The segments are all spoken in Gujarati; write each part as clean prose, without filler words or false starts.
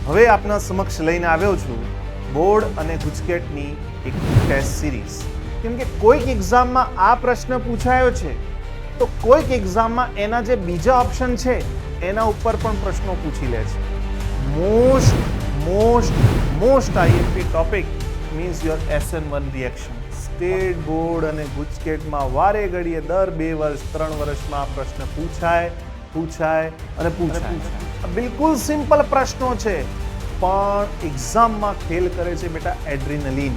હવે આપના સમક્ષ લઈને આવ્યો છું બોર્ડ અને ગુજકેટની એક ટેસ્ટ સિરીઝ. કેમ કે કોઈક એક્ઝામમાં આ પ્રશ્ન પૂછાયો છે તો કોઈક એક્ઝામમાં એના જે બીજા ઓપ્શન છે એના ઉપર પણ પ્રશ્નો પૂછી લે છે. Most IMP topic means your SN1 reaction. State board અને ગુજકેટમાં વારે ઘડીએ દર 2 વર્ષ 3 વર્ષમાં આ પ્રશ્ન પૂછાય. બિલકુલ સિમ્પલ પ્રશ્નો છે પણ એક્ઝામમાં ખેલ કરે છે બેટા એડ્રીનલિન.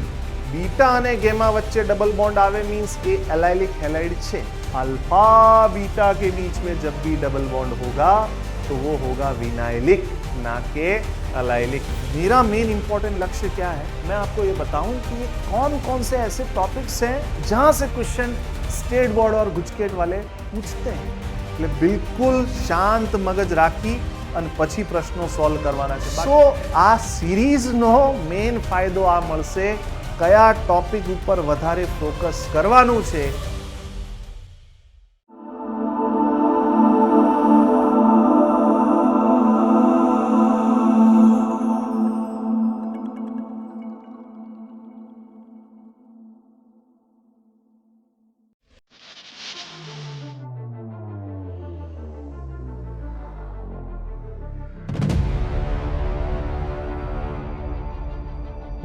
બીટા અને ગેમા વચ્ચે ડબલ બોન્ડ આવે मीन्स ये एलाइलिक हैलाइड છે. अल्फा बीटा के बीच में जब भी डबल बॉन्ड होगा तो वो होगा विनाइलिक ना के अलाइलिक. मेरा मेन इंपॉर्टेंट लक्ष्य क्या है, मैं आपको ये बताऊं कि ये कौन कौन से ऐसे टॉपिक्स हैं जहां से क्वेश्चन स्टेट बोर्ड और गुजकेट वाले पूछते हैं. એટલે બિલકુલ શાંત મગજ રાખી અને પછી પ્રશ્નો સોલ્વ કરવાના છે. સો આ સિરીઝનો મેઇન ફાયદો આ મળશે કયા ટોપિક ઉપર વધારે ફોકસ કરવાનું છે.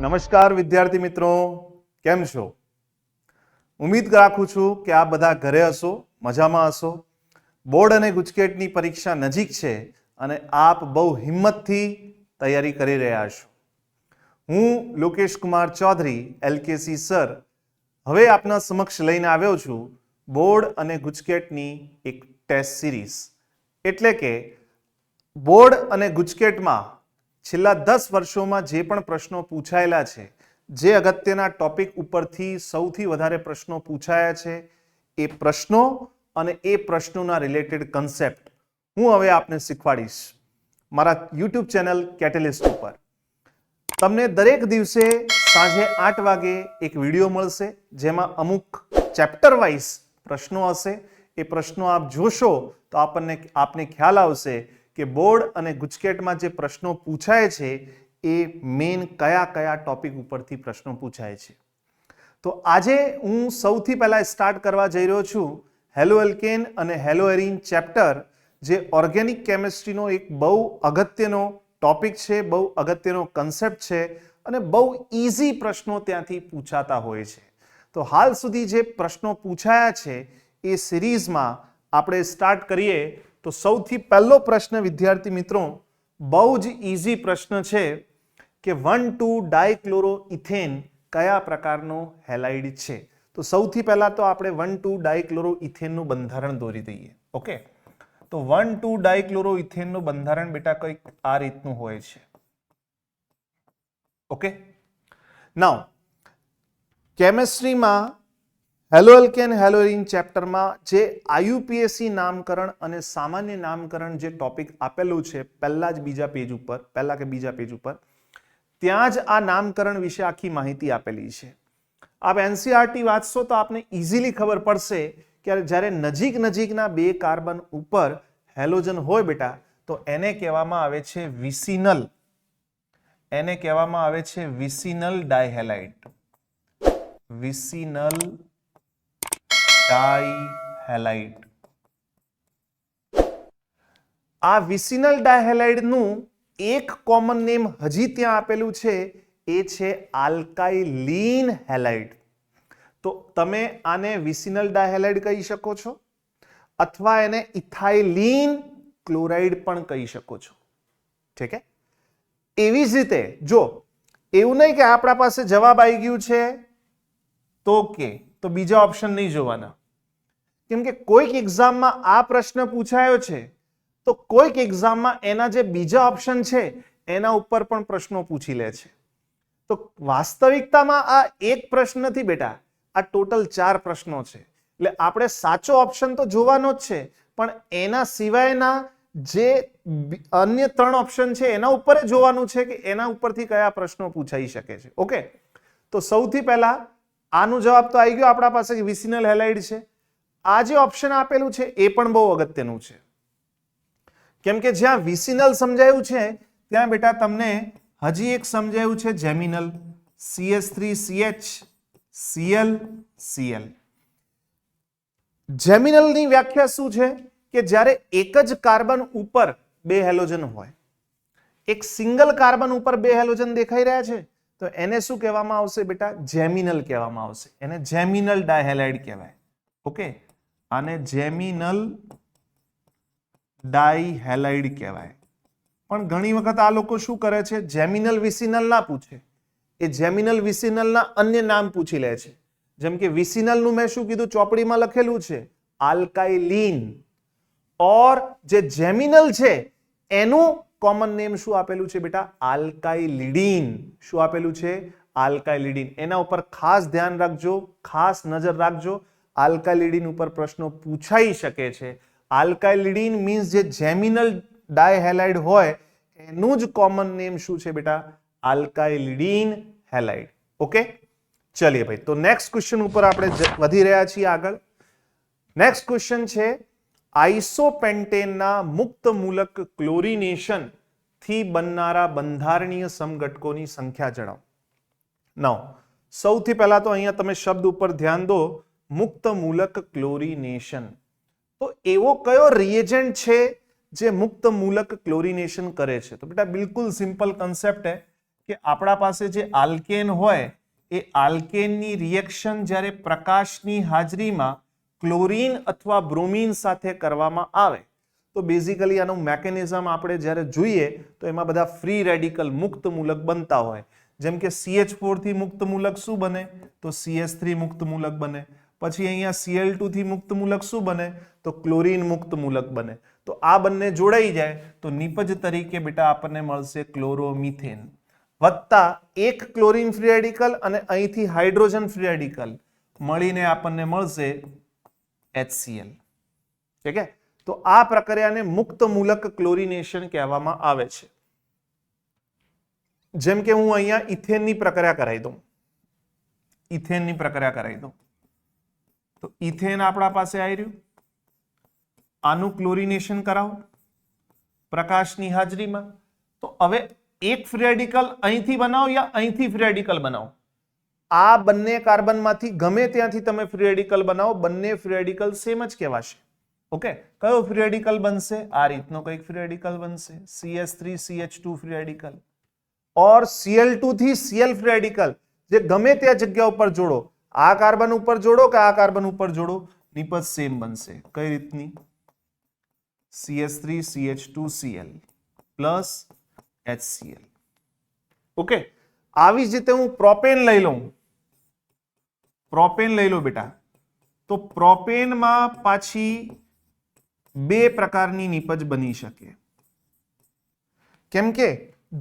નમસ્કાર વિદ્યાર્થી મિત્રો, કેમ છો? ઉમ્મીદ રાખું છું કે આપ બધા ઘરે હશો, મજામાં હશો. બોર્ડ અને ગુજકેટની પરીક્ષા નજીક છે અને આપ બહુ હિંમતથી તૈયારી કરી રહ્યા છો. હું લોકેશ કુમાર ચૌધરી LKC સર હવે આપના સમક્ષ લઈને આવ્યો છું બોર્ડ અને ગુજકેટની એક ટેસ્ટ સિરીઝ. એટલે કે બોર્ડ અને ગુજકેટમાં છેલ્લા 10 વર્ષોમાં જે પણ પ્રશ્નો પૂછાયેલા છે, જે અગત્યના ટોપિક ઉપરથી સૌથી વધારે પ્રશ્નો પૂછાયા છે, એ પ્રશ્નો અને એ પ્રશ્નોના રિલેટેડ કન્સેપ્ટ હું હવે આપને શીખવાડીશ મારા YouTube ચેનલ કેટલિસ્ટ ઉપર. તમને દરેક દિવસે સાંજે 8 વાગે એક વિડીયો મળશે જેમાં અમુક ચેપ્ટર વાઇઝ પ્રશ્નો હશે. એ પ્રશ્નો આપ જોશો તો આપને ખ્યાલ આવશે કે બોર્ડ અને ગુજકેટમાં જે પ્રશ્નો પૂછાય છે એ મેઇન કયા ટોપિક ઉપરથી પ્રશ્નો પૂછાય છે. તો આજે હું સૌથી પહેલા સ્ટાર્ટ કરવા જઈ રહ્યો છું હેલો એલ્કેન અને હેલો એરીન ચેપ્ટર, જે ઓર્ગેનિક કેમિસ્ટ્રીનો એક બહુ અગત્યનો ટોપિક છે, બહુ અગત્યનો કન્સેપ્ટ છે અને બહુ ઇઝી પ્રશ્નો ત્યાંથી પૂછાતા હોય છે. તો હાલ સુધી જે પ્રશ્નો પૂછાયા છે એ સિરીઝમાં આપણે સ્ટાર્ટ કરીએ તો સૌથી પહેલો પ્રશ્ન વિદ્યાર્થી મિત્રો બહુ જ ઇઝી પ્રશ્ન છે કે 1,2-ડાયક્લોરોઇથેન કયા પ્રકારનો હેલાઇડ છે. તો સૌથી પહેલા તો આપણે 1,2-ડાયક્લોરોઇથેનનું બંધારણ દોરી દઈએ. ઓકે, તો 1,2-ડાયક્લોરોઇથેનનું બંધારણ બેટા કંઈક આ રીતનું હોય છે. ઓકે, નાઉ કેમિસ્ટ્રીમાં હેલો એલ્કેન હેલો એરીન ચેપ્ટરમાં જે IUPAC નામકરણ અને સામાન્ય નામકરણ જે ટોપિક આપેલું છે પહેલા કે બીજા પેજ ઉપર, ત્યાં જ આ નામકરણ વિશે આખી માહિતી આપેલી છે. આપ NCERT વાંચશો તો આપને ઇઝીલી ખબર પડશે કે જ્યારે નજીકના 2 કાર્બન ઉપર હેલોજન હોય બેટા તો એને કહેવામાં આવે છે વિસિનલ. એને કહેવામાં આવે છે વિસિનલ ડાયહેલાઇડ. Vicinal dihalide. આ વિસિનલ ડાયહેલાઇડનું એક કોમન નેમ હજી ત્યાં આપેલું છે, એ છે આલ્કાઇલીન હેલાઇડ. તો તમે આને વિસિનલ ડાયહેલાઇડ કહી શકો છો અથવા એને ઇથાઇલીન ક્લોરાઇડ પણ કહી શકો છો. ઠીક છે. એવી જ રીતે જો એવું નહીં કે આપણા પાસે જવાબ આવી ગયું છે તો બીજા ઓપ્શન નહીં જોવાના. કેમ કે કોઈક એક્ઝામમાં આ પ્રશ્ન પૂછાયો છે તો કોઈક એક્ઝામમાં એના જે બીજા ઓપ્શન છે એના ઉપર પણ પ્રશ્નો પૂછી લે છે. તો વાસ્તવિકતામાં આ એક પ્રશ્ન નથી બેટા, આ ટોટલ 4 પ્રશ્નો છે. એટલે આપણે સાચો ઓપ્શન તો જોવાનો જ છે પણ એના સિવાયના જે અન્ય 3 ઓપ્શન છે એના ઉપર જોવાનું છે કે એના ઉપરથી કયા પ્રશ્નો પૂછાઈ શકે છે. ઓકે, તો સૌથી પહેલા આનો જવાબ તો આવી ગયો આપણા પાસે કે વિસિનલ હેલાઇડ છે. આ જે ઓપ્શન આપેલું છે એ પણ બહુ અગત્યનું છે કેમ કે જ્યાં વિસિનલ સમજાયું છે ત્યાં બેટા તમને હજી એક સમજાયું છે જેમિનલ, CH3CH Cl Cl. જેમિનલની વ્યાખ્યા શું છે કે જ્યારે એક જ કાર્બન ઉપર બે હેલોજન હોય, એક સિંગલ કાર્બન ઉપર બે હેલોજન દેખાઈ રહ્યા છે, તો એને શું કહેવામાં આવશે બેટા? જેમિનલ કહેવામાં આવશે. એને જેમિનલ ડાયહેલાઇડ કહેવાય. ઓકે, આને જેમિનલ ડાયહેલાઇડ કહેવાય. પણ ઘણી વખત આ લોકો શું કરે છે, જેમિનલ વિસિનલ ના પૂછે, એ જેમિનલ વિસિનલના અન્ય નામ પૂછી લે છે. જેમ કે વિસિનલનું મેં શું કીધું, ચોપડીમાં લખેલું છે આલ્કાઇલિન, ઓર જે જેમિનલ છે એનું કોમન નેમ શું આપેલું છે બેટા? આલ્કાઇલિડીન. શું આપેલું છે? આલ્કાઇલિડીન. એના ઉપર ખાસ ધ્યાન રાખજો, ખાસ નજર રાખજો. આલ્કાઇલિડીન ઉપર પ્રશ્નો પૂછાઈ શકે છે. આલ્કાઇલિડીન મીન્સ જે જેમિનલ ડાયહેલાઇડ હોય એનું જ કોમન નેમ શું છે બેટા? આલ્કાઇલિડીન હેલાઇડ. ઓકે, ચલિए ભાઈ, તો નેક્સ્ટ ક્વેશ્ચન ઉપર આપણે વધી રહ્યા છીએ આગળ. નેક્સ્ટ ક્વેશ્ચન છે આઇસોપેન્ટેનના મુક્ત મૂલક ક્લોરિનેશન થી બનનારા બંધારણીય સમઘટકોની સંખ્યા જણાવો. નાઉ સૌથી પહેલા તો અહીંયા તમે શબ્દ ઉપર ધ્યાન દો, મુક્ત મૂલક ક્લોરિનેશન. તો એવો કયો રિએજન્ટ છે જે મુક્ત મૂલક ક્લોરિનેશન કરે છે? તો બેટા બિલકુલ સિમ્પલ કન્સેપ્ટ है કે આપણા પાસે જે આલ્કેન હોય એ આલ્કેનની રિએક્શન જ્યારે પ્રકાશની હાજરીમાં ક્લોરીન અથવા બ્રોમીન સાથે કરવામાં આવે તો બેઝિકલી આનું મેકેનિઝમ આપણે જ્યારે જોઈએ તો એમાં બધા ફ્રી રેડિકલ મુક્ત મૂલક બનતા હોય. જેમ કે CH4 થી મુક્ત મૂલક શું બને? તો CH3 મુક્ત મૂલક બને. પછી અહીંયા Cl2 થી મુક્ત મૂલક શું બને? તો ક્લોરીન મુક્ત મૂલક બને. તો આ બંને જોડાઈ જાય તો નિપજ તરીકે બેટા આપણને મળશે ક્લોરોમિથેન, વત્તા એક ક્લોરીન ફ્રી રેડિકલ અને અહીંથી હાઇડ્રોજન ફ્રી રેડિકલ મળીને આપણને મળશે HCl. ઠીક છે? તો આ પ્રક્રિયાને મુક્ત મૂલક ક્લોરિનેશન કહેવામાં આવે છે. જેમ કે હું અહીંયા ઇથેનની પ્રક્રિયા કરાવી દઉં, ઇથેનની પ્રક્રિયા કરાવી દઉં તો ઇથેન આપણા પાસે આવી રહ્યું, આનું ક્લોરિનેશન કરાવો પ્રકાશની હાજરીમાં. તો હવે એક ફ્રી રેડિકલ અહીંથી બનાવો યા અહીંથી ફ્રી રેડિકલ બનાવો, આ બંને કાર્બનમાંથી ગમે ત્યાંથી તમે ફ્રી રેડિકલ બનાવો, બંને ફ્રી રેડિકલ સેમ જ કહેવાશે. ઓકે, કયો ફ્રી રેડિકલ બનશે? આ રીતનો કંઈક ફ્રી રેડિકલ બનશે, CH3CH2 ફ્રી રેડિકલ. ઓર Cl2 થી Cl ફ્રી રેડિકલ જે ગમે ત્યાં જગ્યા ઉપર જોડો, આ કાર્બન ઉપર જોડો કે આ કાર્બન ઉપર જોડો, નિપજ સેમ બનશે. કઈ રીતની? CH3CH2Cl plus HCl. ઓકે, આવી જ રીતે હું પ્રોપેન લઈ લઉં, પ્રોપેન લઈ લો બેટા, તો પ્રોપેનમાં પાછી બે પ્રકારની નિપજ બની શકે. કેમ કે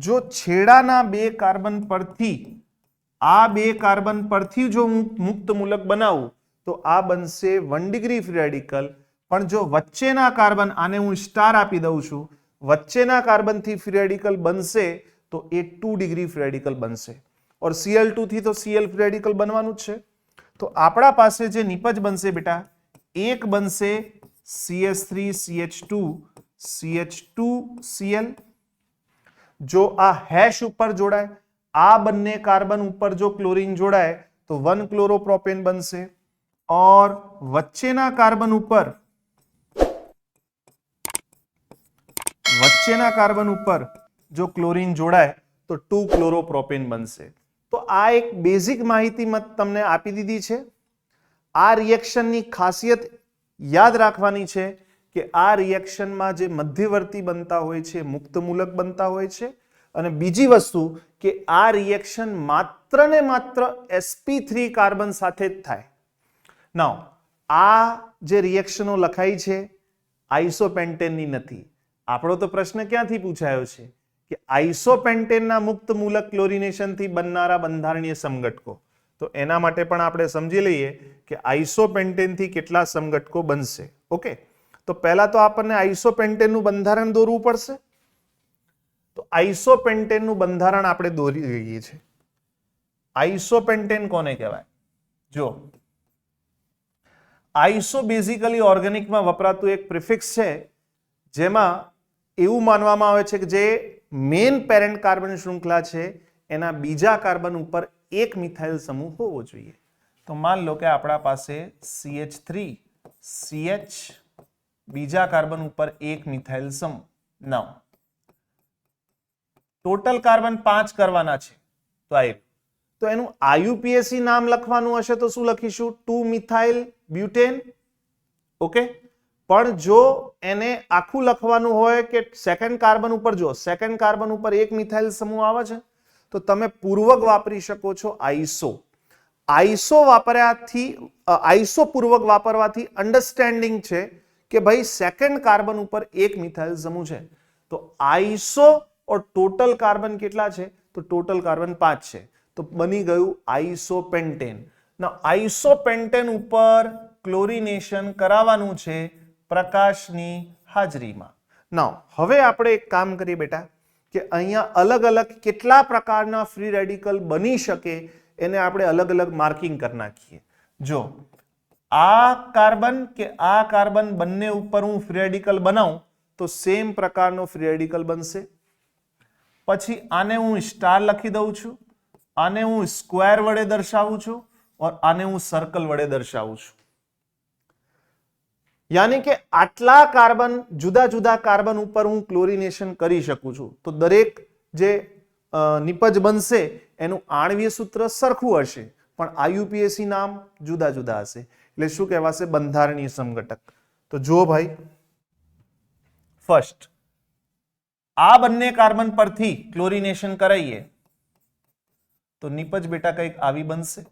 જો છેડાના બે કાર્બન પરથી આ બે કાર્બન પરથી જો હું મુક્ત મૂલક બનાવું તો આ બનશે 1 ડિગ્રી ફ્રી રેડિકલ. પણ જો વચ્ચેના કાર્બન, આને હું સ્ટાર આપી દઉં છું, વચ્ચેના કાર્બનથી ફ્રી રેડિકલ બનશે તો એ 2 ડિગ્રી ફ્રી રેડિકલ બનશે. ઓર Cl2 થી તો Cl ફ્રી રેડિકલ બનવાનું જ છે. તો આપણા પાસે જે નિપજ બનશે બેટા, એક બનશે CH3CH2 CH2Cl. જો આ હેશ ઉપર જોડાય, આ બંને કાર્બન ઉપર જો ક્લોરીન જોડાય તો 1 ક્લોરોપ્રોપેન બનશે. ઓર વચ્ચેના કાર્બન ઉપર જો ક્લોરીન જોડાય તો 2 ક્લોરોપ્રોપેન બનશે. તો આ એક બેઝિક માહિતી તમને આપી દીધી છે. આ રિએક્શનની ખાસિયત યાદ રાખવાની છે કે આ રિએક્શનમાં જે મધ્યવર્તી બનતા હોય છે મુક્ત મૂલક બનતા હોય છે. અને બીજી વસ્તુ કે આ રિએક્શન માત્ર ને માત્ર sp3 કાર્બન સાથે જ થાય. નાઉ આ જે રિએક્શનો લખાઈ છે આઇસોપેન્ટેનની નથી. આપણો તો પ્રશ્ન ક્યાંથી પૂછાયો છે કે આઇસોપેન્ટેનના મુક્ત મૂલક ક્લોરિનેશનથી બનનારા બંધારણીય સમઘટકો. તો એના માટે પણ આપણે સમજી લઈએ કે આઇસોપેન્ટેનથી કેટલા સમઘટકો બનશે. ઓકે, તો પહેલા તો આપણને આઇસોપેન્ટેનનું બંધારણ દોરવું પડશે. તો આઇસોપેન્ટેનનું બંધારણ આપણે દોરી લઈએ છીએ. આઇસોપેન્ટેન કોને કહેવાય? જો આઇસો બેઝિકલી ઓર્ગેનિકમાં વપરાતું એક પ્રિફિક્સ છે જેમાં એવું માનવામાં આવે છે કે જે મેઇન પેરેન્ટ કાર્બન શૃંખલા છે એના બીજા કાર્બન ઉપર એક મિથાઇલ સમૂહ હોવો જોઈએ. તો માન લો કે આપણા પાસે CH3 CH બીજા કાર્બન ઉપર એક મિથાઇલ સમૂહ. નાઉ ટોટલ કાર્બન 5 કરવાના છે તો આ તો એનું IUPAC નામ લખવાનું હશે તો શું લખીશું 2 મિથાઇલ બ્યુટેન. ઓકે, પણ જો એને આખું લખવાનું હોય કે સેકન્ડ કાર્બન ઉપર જો સેકન્ડ કાર્બન ઉપર એક મિથાઇલ સમૂહ આવે છે તો તમે પૂર્વક વાપરી શકો છો આઈસો વાપર્યાથી આઈસો પૂર્વક વાપરવાથી અન્ડરસ્ટેન્ડિંગ છે કે ભાઈ સેકન્ડ કાર્બન ઉપર એક મિથાઇલ સમૂહ છે તો આઈસો और टोटल कार्बन કેટલા છે તો ટોટલ કાર્બન 5 છે તો બની ગયું આઈસોપેન્ટેન. ના આઈસોપેન્ટેન ઉપર ક્લોરિનેશન કરાવવાનું છે પ્રકાશની હાજરીમાં. નાઉ હવે આપણે એક કામ કરીએ બેટા કે અહીંયા અલગ અલગ કેટલા પ્રકારના ફ્રી રેડિકલ બની શકે એને આપણે અલગ અલગ માર્કિંગ કરી નાખીએ. જો આ કાર્બન કે આ કાર્બન બંને ઉપર હું ફ્રી રેડિકલ બનાવું તો સેમ પ્રકારનો ફ્રી રેડિકલ બનશે. પછી આને હું સ્ટાર લખી દઉં છું, આને હું સ્ક્વેર વડે દર્શાવું છું और આને હું સર્કલ વડે દર્શાવું છું. યાની કે આટલા કાર્બન જુદા જુદા કાર્બન ઉપર હું ક્લોરિનેશન કરી શકું છું તો દરેક જે નિપજ બનશે એનું આણ્વીય સૂત્ર સરખું હશે પણ IUPAC નામ જુદા જુદા હશે એટલે શું કહેવાશે બંધારણીય સમઘટક. તો જો ભાઈ ફર્સ્ટ આ બંને કાર્બન પરથી ક્લોરિનેશન કરાઈએ તો નિપજ બેટા કંઈક આવી બનશે.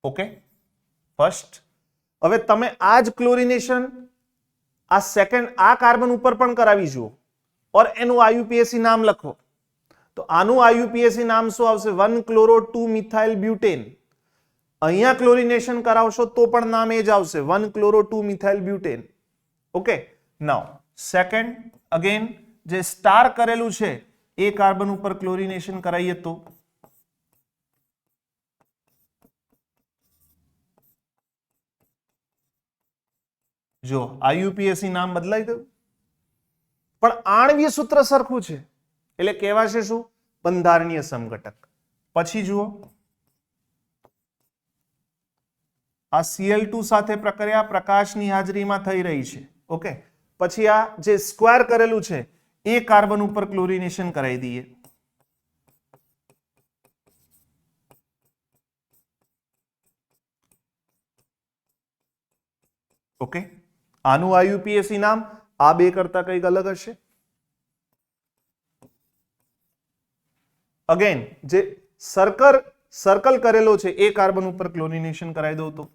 ઓકે, ફર્સ્ટ હવે તમે આ જ ક્લોરિનેશન આ સેકન્ડ આ કાર્બન ઉપર પણ કરાવી જુઓ और એનું IUPAC નામ લખો તો આનું IUPAC નામ શું આવશે 1 ક્લોરો 2 મિથાઇલ બ્યુટેન. અહીંયા ક્લોરિનેશન કરાવશો તો પણ નામ એ જ આવશે 1 ક્લોરો 2 મિથાઇલ બ્યુટેન. ઓકે, નાઉ સેકન્ડ અગેન જે સ્ટાર કરેલું છે એ કાર્બન ઉપર ક્લોરિનેશન કરાઈએ તો જો IUPAC નામ બદલાઈ ગયું પણ આણ્વીય સૂત્ર સરખું છે એટલે કહેવાશે શું બંધારણીય સમઘટક. પછી જુઓ આ Cl2 સાથે પ્રક્રિયા પ્રકાશની હાજરીમાં થઈ રહી છે. ઓકે, પછી આ જે સ્ક્વેર કરેલું છે એ કાર્બન ઉપર ક્લોરિનેશન કરાવી દઈએ. ઓકે, આનું IUPAC નામ આ બે કરતા કંઈક અલગ હશે. અગેન જે સર્કલ કરેલો છે એ કાર્બન ઉપર ક્લોરિનેશન કરાવી દઉં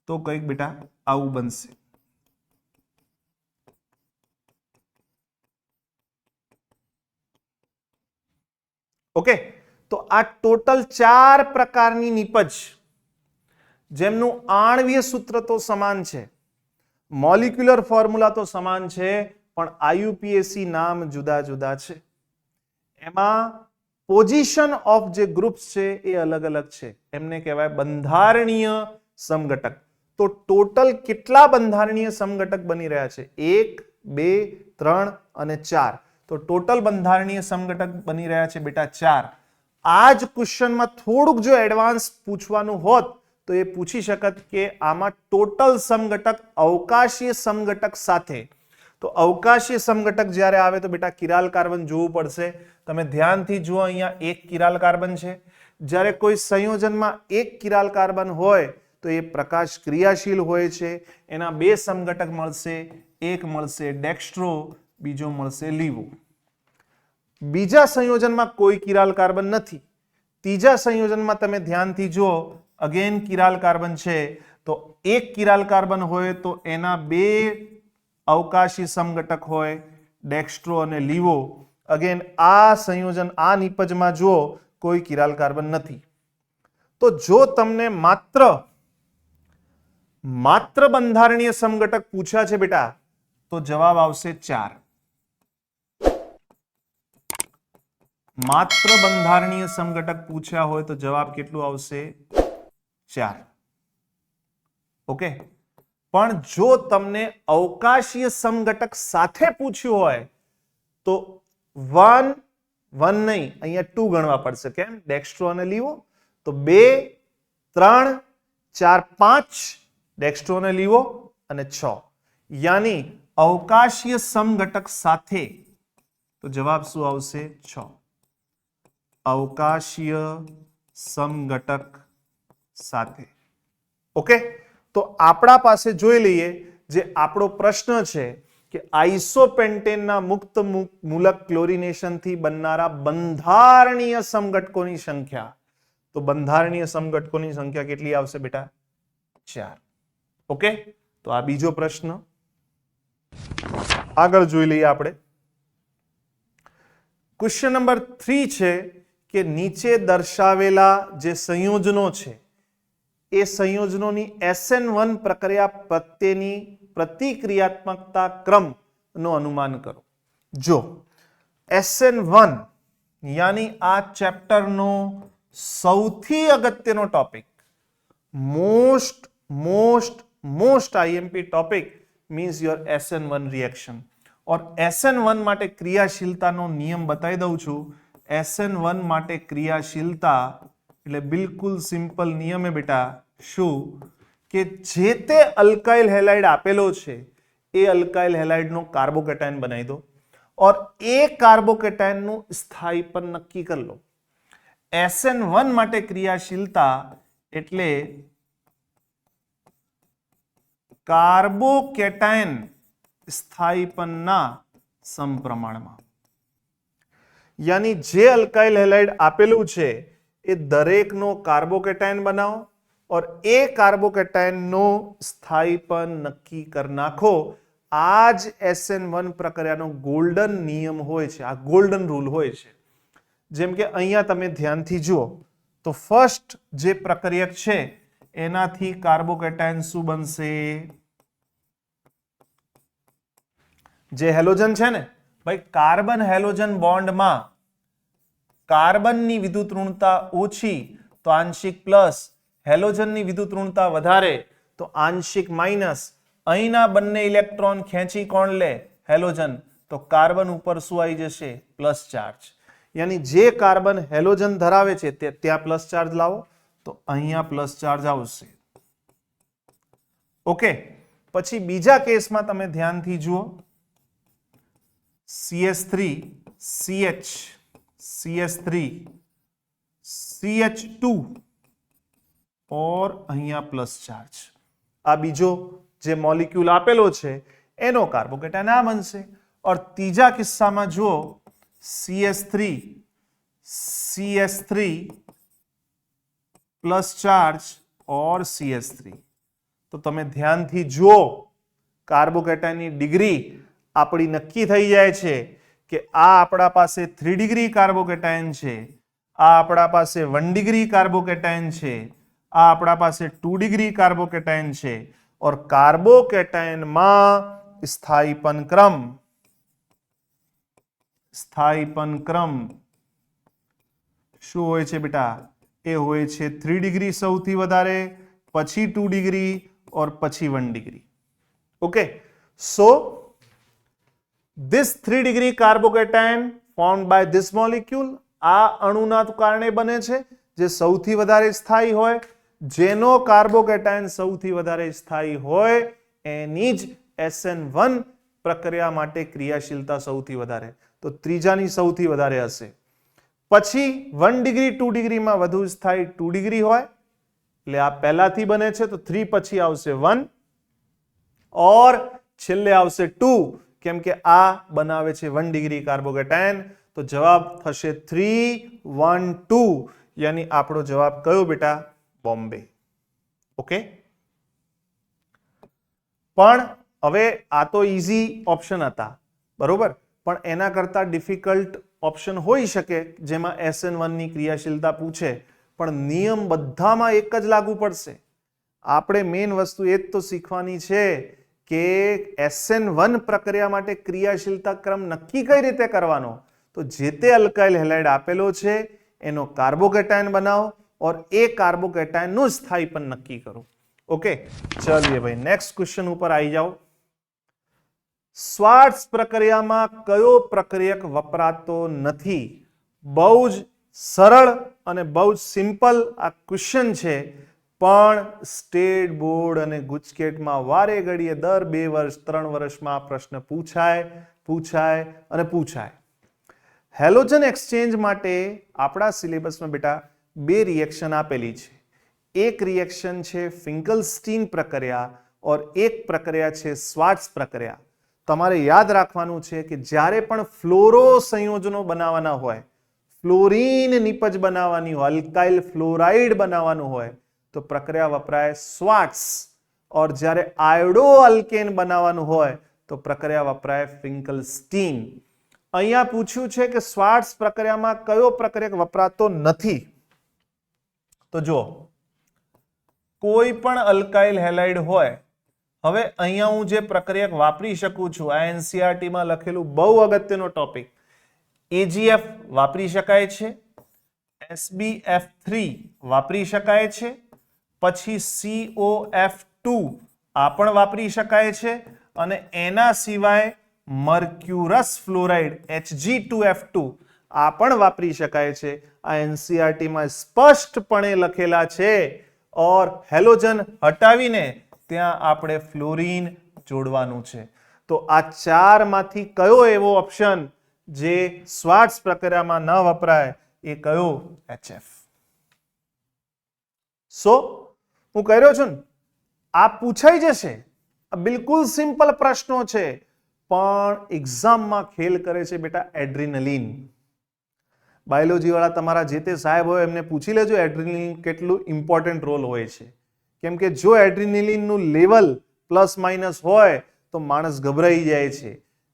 તો કંઈક બેટા આવું બનશે. ઓકે, તો આ ટોટલ 4 પ્રકારની નિપજ જેમનું આણ્વીય સૂત્ર તો સમાન છે, મોલિક્યુલર ફોર્મ્યુલા તો સમાન છે પણ IUPAC નામ જુદા જુદા છે. એમાં પોઝિશન ઓફ જે ગ્રુપ્સ છે એ અલગ અલગ છે એમને કહેવાય બંધારણીય સમઘટક. તો ટોટલ કેટલા બંધારણીય સમઘટક બની રહ્યા છે 1 2 3 અને 4. તો ટોટલ બંધારણીય સમઘટક બની રહ્યા છે બેટા 4. આ જ ક્વેશ્ચનમાં થોડુંક જો એડવાન્સ પૂછવાનું હોત તો એ પૂછી શકત કે આમાં ટોટલ સમઘટક અવકાશીય સમઘટક સાથે. તો અવકાશીય સમઘટક જ્યારે આવે તો બેટા કિરાલ કાર્બન જોવું પડશે. તમે ધ્યાનથી જુઓ અહીંયા એક કિરાલ કાર્બન છે. જ્યારે કોઈ સંયોજનમાં એક કિરાલ કાર્બન હોય તો એ પ્રકાશ ક્રિયાશીલ હોય છે. એના બે સમઘટક મળશે, એક મળશે ડેક્સ્ટ્રો, બીજો મળશે લીવો. બીજા સંયોજનમાં કોઈ કિરાલ કાર્બન નથી. ત્રીજા સંયોજનમાં તમે ધ્યાનથી જુઓ અગેન કિરાલ કાર્બન છે તો એક કિરાલ કાર્બન હોય તો એના બે અવકાશી સમઘટક હોય ડેક્સ્ટ્રો અને લીવો. અગેન આ સંયોજન આ નિપજમાં જુઓ કોઈ કિરાલ કાર્બન નથી. તો જો તમને માત્ર બંધારણીય સમઘટક પૂછ્યા છે બેટા તો જવાબ આવશે 4. માત્ર બંધારણીય સમઘટક પૂછ્યા હોય તો જવાબ કેટલું આવશે 4. ઓકે, પણ જો તમને અવકાશીય સમઘટક સાથે પૂછ્યું હોય તો 1 નહીં, અહીંયા 2 ગણવા પડશે. કેમ? ડેક્સ્ટ્રો અને લીવો. તો 2 3 4 5 ડેક્સ્ટ્રો અને લીવો અને 6. યાની અવકાશીય સમઘટક સાથે તો જવાબ શું આવશે? 6. અવકાશીય સમઘટક સાથે. ઓકે, તો આપણા પાસે જોઈ લઈએ જે આપણો પ્રશ્ન છે કે આઇસોપેન્ટેનના મુક્ત મૂલક ક્લોરિનેશનથી બનનારા બંધારણીય સમઘટકોની સંખ્યા. તો બંધારણીય સમઘટકોની સંખ્યા કેટલી આવશે બેટા? 4. ઓકે, તો આ બીજો પ્રશ્ન. આગળ જોઈ લઈએ આપણે. ક્વેશ્ચન નંબર 3 છે કે નીચે દર્શાવેલા જે સંયોજનો છે એ સંયોજનોની SN1 પ્રક્રિયા પ્રત્યેની પ્રતિક્રિયાત્મકતા ક્રમનો અનુમાન કરો. જો SN1 યાની આ ચેપ્ટરનો સૌથી અગત્યનો topic, most IMP topic means your SN1 reaction. और SN1 માટે ક્રિયાશીલતાનો નિયમ બતાવી દઉં છું. SN1 માટે ક્રિયાશીલતા એટલે બિલકુલ સિમ્પલ નિયમ है બેટા. શું? કે જે તે અલ્કાઇલ હેલાઇડ આપેલો છે એ અલ્કાઇલ હેલાઇડનો કાર્બોકેટાયન બનાવી દો और એ કાર્બોકેટાયનનું સ્થાયીપન નક્કી કરી લો. SN1 માટે ક્રિયાશીલતા એટલે કાર્બોકેટાયન સ્થાયીપનના સમપ્રમાણમાં. યાની જે અલ્કાઇલ હેલાઇડ આપેલું છે એ દરેકનો કાર્બોકેટાયન બનાવો और એ કાર્બોકેટાયનનો સ્થાયીપન નક્કી કરી નાખો. આ જ SN1 પ્રક્રિયાનો ગોલ્ડન નિયમ હોય છે, આ ગોલ્ડન રૂલ હોય છે. જેમ કે અહીંયા તમે ધ્યાનથી જુઓ તો ફર્સ્ટ જે પ્રક્રિયક છે એનાથી કાર્બોકેટાયન શું બનશે? જે હેલોજન છે ને ભાઈ, કાર્બન હેલોજન બોન્ડમાં કાર્બનની વિદ્યુત ઋણતા ઓછી તો આંશિક પ્લસ, હેલોજનની વિદ્યુત ઋણતા વધારે તો આંશિક માઇનસ. અહીંના બંને ઇલેક્ટ્રોન ખેંચી કોણ લે? હેલોજન. તો કાર્બન ઉપર શું આવી જશે? Plus charge. યાની જે કાર્બન હેલોજન ધરાવે છે તે ત્યાં પ્લસ ચાર્જ લાવો તો અહીંયા પ્લસ ચાર્જ આવશે. ઓકે, પછી બીજા કેસમાં તમે ધ્યાનથી જુઓ. CS3 CH CS3 CH2 और અહીંયા પ્લસ ચાર્જ. આ બીજો જે મોલિક્યુલ આપેલો છે એનો કાર્બોકેટાયન આ બનશે. और ત્રીજા કિસ્સામાં જુઓ CS3 प्लस चार्ज और CS3. तो તમે ધ્યાનથી જુઓ કાર્બોકેટાયનની ડિગ્રી આપણી નક્કી થઈ જાય છે કે આ આપણા પાસે 3 ડિગ્રી કાર્બોકેટાયન છે, આ આપણા પાસે 1 ડિગ્રી કાર્બોકેટાયન છે, આ આપણા પાસે 2 ડિગ્રી કાર્બોકેટાયન છે. और કાર્બોકેટાયનમાં સ્થાયીપન ક્રમ શું હોય છે બેટા? એ હોય છે 3 ડિગ્રી સૌથી વધારે, પછી 2 ડિગ્રી और પછી 1 degree. Okay, so this 3 degree carbocation formed by this molecule આ અણુના કારણે બને છે જે સૌથી વધારે સ્થાયી હોય. જેનો કાર્બોકેટાયન સૌથી વધારે સ્થાયી હોય એની જ SN1 પ્રક્રિયા માટે ક્રિયાશીલતા સૌથી વધારે. તો ત્રીજાની સૌથી વધારે હશે. પછી 1 ડિગ્રી 2 ડિગ્રીમાં વધુ સ્થાયી 2 ડિગ્રી હોય એટલે આ પહેલાથી બને છે તો 3 પછી આવશે 1 और છેલ્લે આવશે 2 કેમ કે આ બનાવે છે 1 ડિગ્રી કાર્બોકેટાયન. તો જવાબ થશે 3 1 2 યાની આપણો જવાબ કયો બેટા? બોમ્બે. ઓકે, પણ હવે આ તો ઈઝી ઓપ્શન હતા બરોબર, પણ એના કરતા ડિફિકલ્ટ ઓપ્શન હોઈ શકે જેમાં SN1 ની ક્રિયાશીલતા પૂછે, પણ નિયમ બધામાં એક જ લાગુ પડશે. આપણે મેઇન વસ્તુ એ જ તો શીખવાની છે કે SN1 પ્રક્રિયા માટે ક્રિયાશીલતા ક્રમ નક્કી કઈ રીતે કરવાનો. તો જે તે અલ્કાઇલ હેલાઇડ આપેલો છે એનો કાર્બોકેટાયન બનાવો और એ કાર્બોકેટાયનનું સ્થાયીપન નક્કી કરો. ओके, चलिए भाई नेक्स्ट क्वेश्चन ऊपर आई जाओ। श्वार्ट्ज प्रक्रियाમાં કયો પ્રક્રિયક વપરાતો નથી? બહુ જ સરળ અને બહુ જ સિમ્પલ આ ક્વેશ્ચન છે, પણ સ્ટેટ બોર્ડ અને ગુજકેટમાં વારે ઘડીએ દર 2 વર્ષ 3 વર્ષમાં આ પ્રશ્ન પૂછાય અને પૂછાય। હેલોજન એક્સચેન્જ માટે આપણા સિલેબસમાં બેટા 2 રિએક્શન આપેલી છે। एक रिएक्शन છે ફિંકલસ્ટીન પ્રક્રિયા और एक પ્રક્રિયા છે શ્વાર્ટ્ઝ પ્રક્રિયા। તમારે યાદ રાખવાનું છે કે જ્યારે પણ ફ્લોરો સંયોજનો બનાવવાના હોય, ફ્લોરીન નિપજ બનાવવાની હોય, અલ્કાઇલ ફ્લોરાઇડ બનાવવાનું હોય તો પ્રક્રિયા વપરાય શ્વાર્ટ્ઝ, और જ્યારે આયોડો અલ્કેન બનાવવાનું હોય તો પ્રક્રિયા વપરાય ફિંકલસ્ટીન। અહીંયા પૂછ્યું છે કે શ્વાર્ટ્ઝ પ્રક્રિયામાં કયો પ્રક્રિયક વપરાતો નથી? તો જો कोई पण अल्काइल हेलाइड होय, हवे अहींया हूँ जे प्रक्रियक वापरी शकूं छुं, आ एनसीईआरटी में लखेलुं बहु अगत्यनो टॉपिक एजीएफ वापरी शकाय छे, SbF3 वापरी शकाय छे, पछी COF2 आ पण वापरी शकाय छे, अने एना सिवाय मर्क्युरस फ्लोराइड Hg2F2 आ पण वापरी शकाय छे। आ एनसीईआरटी में स्पष्टपणे लखेला छे, और हेलोजन हटावीने त्यां आपणे फ्लोरीन जोड़वानुं छे। तो आ 4 मांथी कयो एवो ऑप्शन जे श्वार्ट्ज प्रक्रियामां न वपराय ए कयो? HF। सो हूँ कही रह्यो छुं ने, आ पूछाई जशे, बिल्कुल सिंपल प्रश्नो छे, पण एक्जाम में खेल करे छे बेटा एड्रेनलिन। बायोलॉजी वाला तमारा जे ते साहेब होय एमने पूछी लेजो एड्रेनलिन केटलुं इम्पोर्टન્ટ रोल होय छे, केम के जो एड्रेनलिन नु लेवल प्लस माइनस होय तो माणस गभराई जाय छे,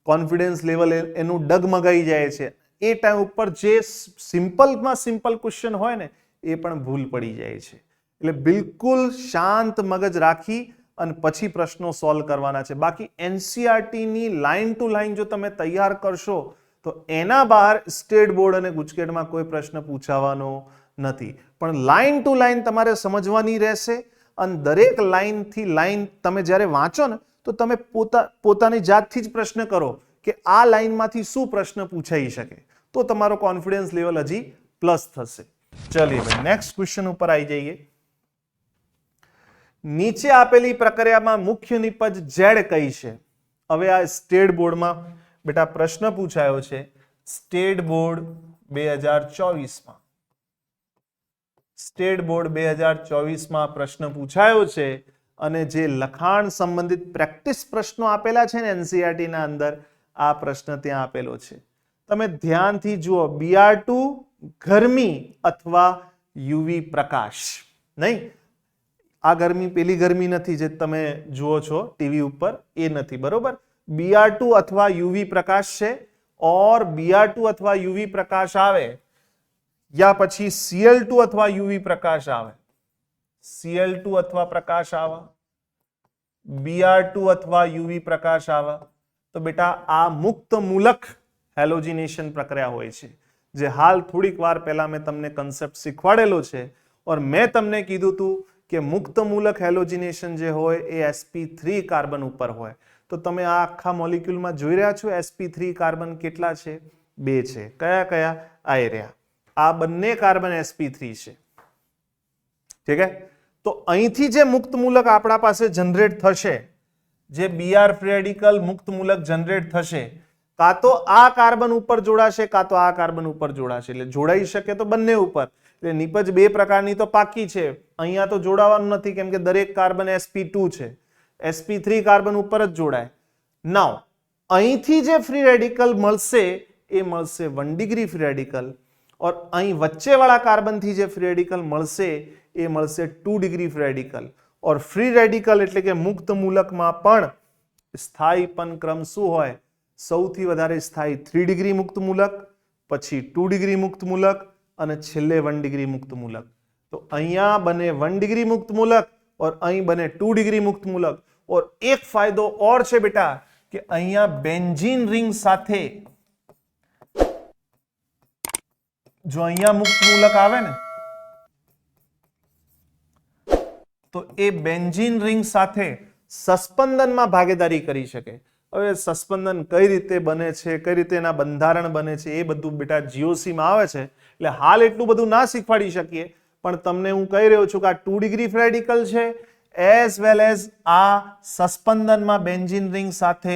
कॉन्फिडन्स लेवल एनु डगमगाई जाय छे। ए टाइम उपर जे सिंपल में सिंपल क्वेश्चन होय ने ए पण भूल पड़ी जाय छे। એટલે बिल्कुल शांत मगज राखी अने पछी प्रश्नों सॉल्व करवाना छे। बाकी एनसीईआरटी नी लाइन टू लाइन जो तमे तैयार करशो तो एना बहार स्टेट बोर्ड अने गुजकेट में कोई प्रश्न पूछावानो नथी, पण लाइन टू लाइन तमारे समझवानी रहेशे। अने दरेक लाइन थी लाइन तमे ज्यारे वांचो ने तो तमे पोतानी जातथी ज प्रश्न करो कि आ लाइन मांथी शुं प्रश्न पूछाई शके, तो तमारो कॉन्फिडन्स लेवल हजी प्लस थशे। चलिए भाई नेक्स्ट क्वेश्चन ऊपर आई जाइए। नीचे आपेली प्रक्रियामां मुख्य निपज जेड कई छे? हवे आ स्टेट बोर्ड में बेटा प्रश्न पूछायो छे, स्टेट बोर्ड 2024 में। स्टेट बोर्ड 2024 में प्रश्न पूछायो छे, अने जे लखाण संबंधित प्रेक्टिस प्रश्नों आपेला छे ने एनसीईआरटी ना अंदर, आ प्रश्न त्यां आपेलो छे। तमे ध्यानथी जुओ, BR2 गरमी अथवा यूवी प्रकाश नहीं, आ गर्मी पेली गर्मी नथी जे तमे जुओ छो टीवी उपर, ए नथी बरोबर। BR2 अथवा यूवी प्रकाश छे, और BR2 अथवा यूवी प्रकाश आवे या पछी Cl2 अथवा यूवी प्रकाश आवे, Cl2 अथवा प्रकाश आवे, BR2 अथवा यूवी प्रकाश आवे, तो बेटा आ मुक्त मूलक हेलोजिनेशन प्रक्रिया होय छे, जे हाल थोड़ीक वार पहला मैं तमने कॉन्सेप्ट शिखवाडेलो छे। और मैं तमने कीधुं तुं के मुक्त मूलक हेलोजिनेशन जे होय ए sp3 कार्बन उपर होय। तो तमे आ आखा मॉलिक्यूल में जोई रह्या छो sp3 कार्बन केटला छे? 2 छे। कया कया? आ एरिया, आ बंने कार्बन sp3 छे। ठीक है, तो અહીંથી જે મુક્ત મૂલક આપણા પાસે જનરેટ થશે, જે Br ફ્રી રેડિકલ મુક્ત મૂલક જનરેટ થશે, કાં તો આ કાર્બન ઉપર જોડાશે કાં તો આ કાર્બન ઉપર જોડાશે, એટલે જોડાઈ શકે તો બંને ઉપર। એટલે નિપજ 2 પ્રકારની તો પાકી છે, અહીંયા તો જોડાવાનું નથી કેમ કે દરેક કાર્બન sp2 છે, sp3 કાર્બન ઉપર જ જોડાય। નાઉ અહીંથી જે ફ્રી રેડિકલ મળશે એ મળશે 1 ડિગ્રી ફ્રી રેડિકલ, और અહીં વચ્ચેવાળા કાર્બનથી જે ફ્રી રેડિકલ મળશે એ મળશે 2 ડિગ્રી ફ્રી રેડિકલ। और फ्री रेडिकल એટલે કે મુક્ત મૂલકમાં પણ સ્થાયીપન ક્રમ શું હોય? સૌથી વધારે સ્થાયી 3 ડિગ્રી મુક્ત મૂલક, પછી 2 ડિગ્રી મુક્ત મૂલક અને છેલ્લે 1 ડિગ્રી મુક્ત મૂલક। તો અહીંયા બને 1 ડિગ્રી મુક્ત મૂલક और અહીં બને 2 ડિગ્રી મુક્ત મૂલક। और एक फायदो और છે બેટા કે અહીંયા બેન્ઝીન રિંગ સાથે जो અહીંયા મુક્ત મૂલક આવે ને તો એ બેન્ઝીન રિંગ સાથે સસ્પેન્શનમાં ભાગીદારી કરી શકે. હવે સસ્પેન્શન કઈ રીતે બને છે, કઈ રીતે એના બંધારણ બને છે, એ બધું બેટા GOC માં આવે છે, એટલે હાલ એટલું બધું ના શીખવાડી શકીએ, પણ તમને હું કહી રહ્યો છું કે આ 2 ડિગ્રી ફ્રી રેડિકલ છે, એઝ વેલ એઝ આ સસ્પેન્શનમાં બેન્ઝીન રિંગ સાથે